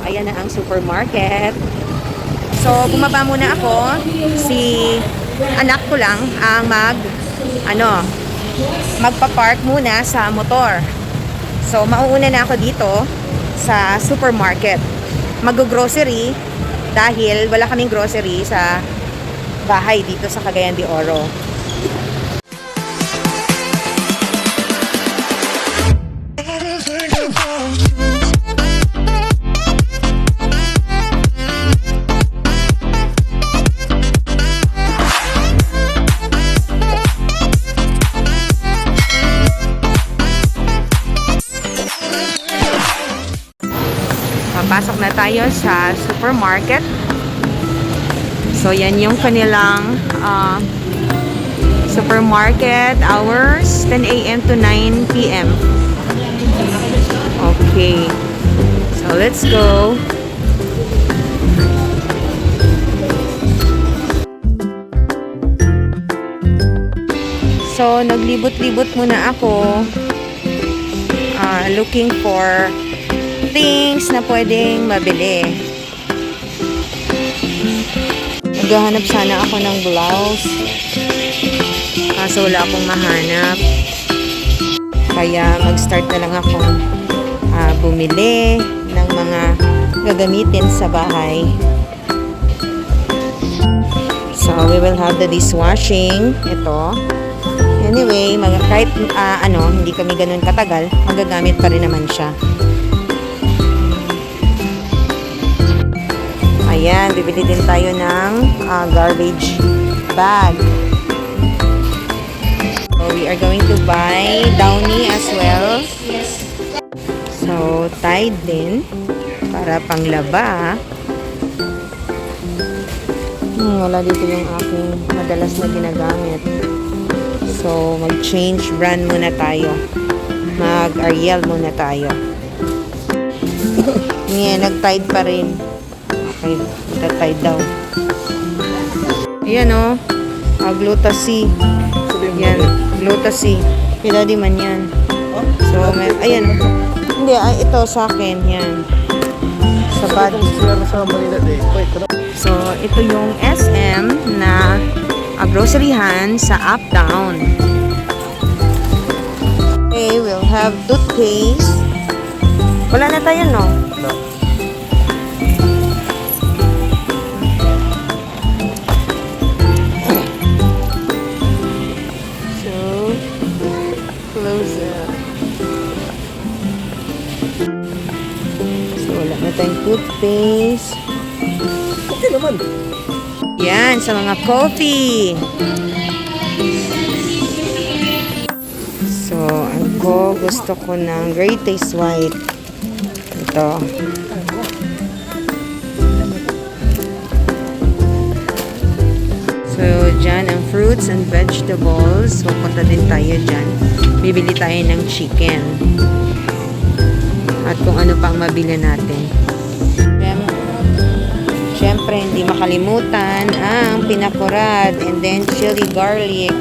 ayan na ang supermarket. So, bumaba muna ako. Si anak ko lang ang magpa-park muna sa motor. So, mauuna na ako dito sa supermarket. Mag-grocery dahil wala kaming grocery sa bahay dito sa Cagayan de Oro. Papasok na tayo sa supermarket. So, yan yung kanilang supermarket hours, 10 a.m. to 9 p.m. Okay. So, let's go. So, naglibot-libot muna ako looking for things na pwedeng mabili. Naghahanap sana ako ng blouse. Kaso wala akong mahanap. Kaya mag-start na lang ako bumili ng mga gagamitin sa bahay. So, we will have the dishwashing. Ito. Anyway, kahit hindi kami ganun katagal, magagamit pa rin naman siya. Ayan, bibili din tayo ng garbage bag. So, we are going to buy Downy as well. So, Tide din para panglaba. Wala dito yung aking madalas na ginagamit. So, mag-change brand muna tayo. Mag-Ariel muna tayo. Ngayon, nag-Tide pa rin. Okay, ita-Tide daw. Ayan o. Gluta-C. Yan, Gluta-C. Kaya di man yan. So, ayan. Hindi, ito sa akin. Yan. Sa body. So, ito yung SM na groceryhan sa Uptown. Okay, we'll have toothpaste. Wala na tayo, no? No. So, close up. So, wala na tayong toothpaste. Okay naman. Yan, sa mga coffee. So, gusto ko ng Great Taste White. Ito. So, dyan ang fruits and vegetables. Pupunta din tayo dyan. Bibili tayo ng chicken. At kung ano pang mabili natin. Siyempre, hindi makalimutan ang pinakurad and then chili garlic.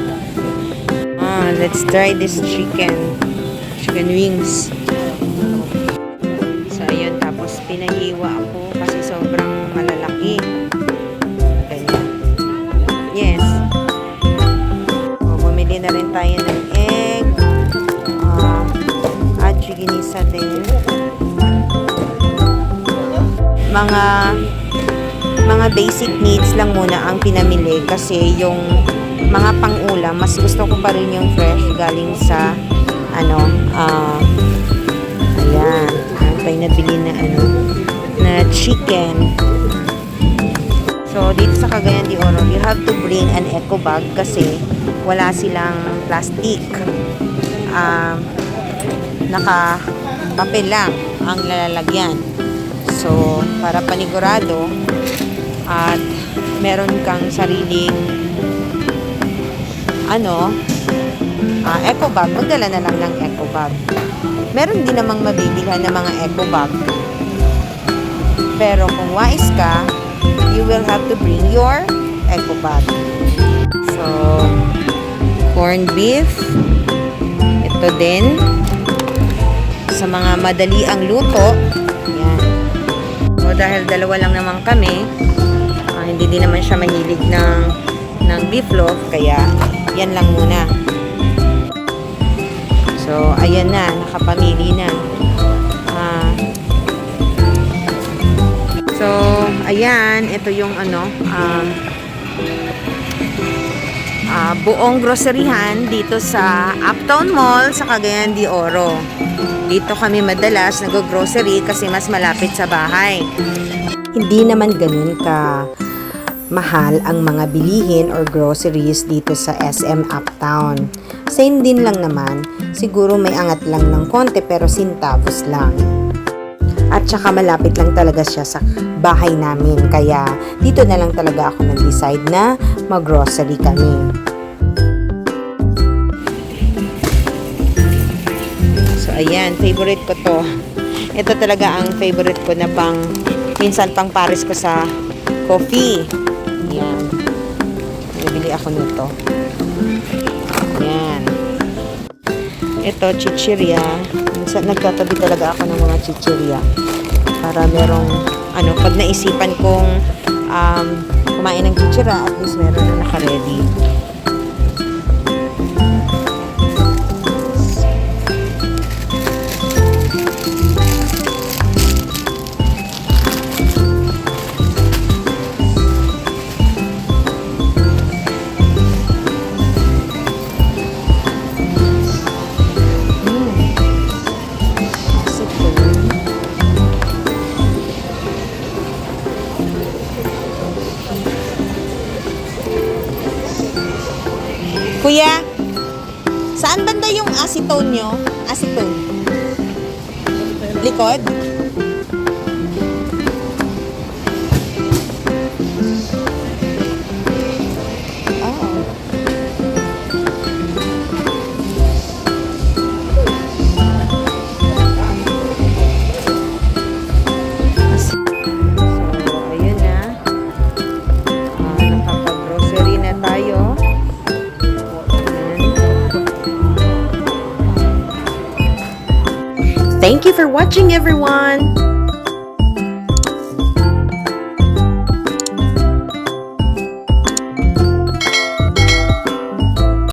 Let's try this chicken wings. So, ayun. Tapos, pinahiwa ako kasi sobrang malalaki. Ganyan. Yes. So, bumili na rin tayo ng egg. At ginisa din. Mga basic needs lang muna ang pinamili kasi yung mga pang-ulam, mas gusto ko pa rin yung fresh galing sa ayan, may nabili na na chicken. So, dito sa Cagayan de Oro, you have to bring an eco bag kasi wala silang plastic. Naka-papel lang ang lalagyan. So, para panigurado at meron kang sariling eco bag, magdala na lang ng eco bag. Meron din namang mabibilhan ng mga eco bag. Pero kung wise ka, you will have to bring your eco bag. So, corned beef. Ito din. Sa mga madali ang luto. Yan. So, dahil dalawa lang naman kami, hindi din naman siya mahilig ng beef loaf, kaya yan lang muna. So, ayan na, nakapamili na. So, ayan, ito yung buong groceryhan dito sa Uptown Mall sa Cagayan de Oro. Dito kami madalas nag-grocery kasi mas malapit sa bahay. Hindi naman ganun ka mahal ang mga bilihin or groceries dito sa SM Uptown. Same din lang naman, siguro may angat lang ng konti pero centavos lang. At saka malapit lang talaga siya sa bahay namin, kaya dito na lang talaga ako nag-decide na mag-grocery kami. So ayan, favorite ko to. Ito talaga ang favorite ko na minsan pang pares ko sa coffee. Ayan. Nabili ako nito. Ayan. Ito, chichirya. Minsan nagtatabi talaga ako ng mga chichirya. Para merong, pag naisipan kong kumain ng chichirya, at least meron na naka-ready. Kuya, saan banda yung acetone nyo? Acetone. Likod? Oh. So, ayun na. Nakapag-grocery na tayo. Thank you for watching, everyone!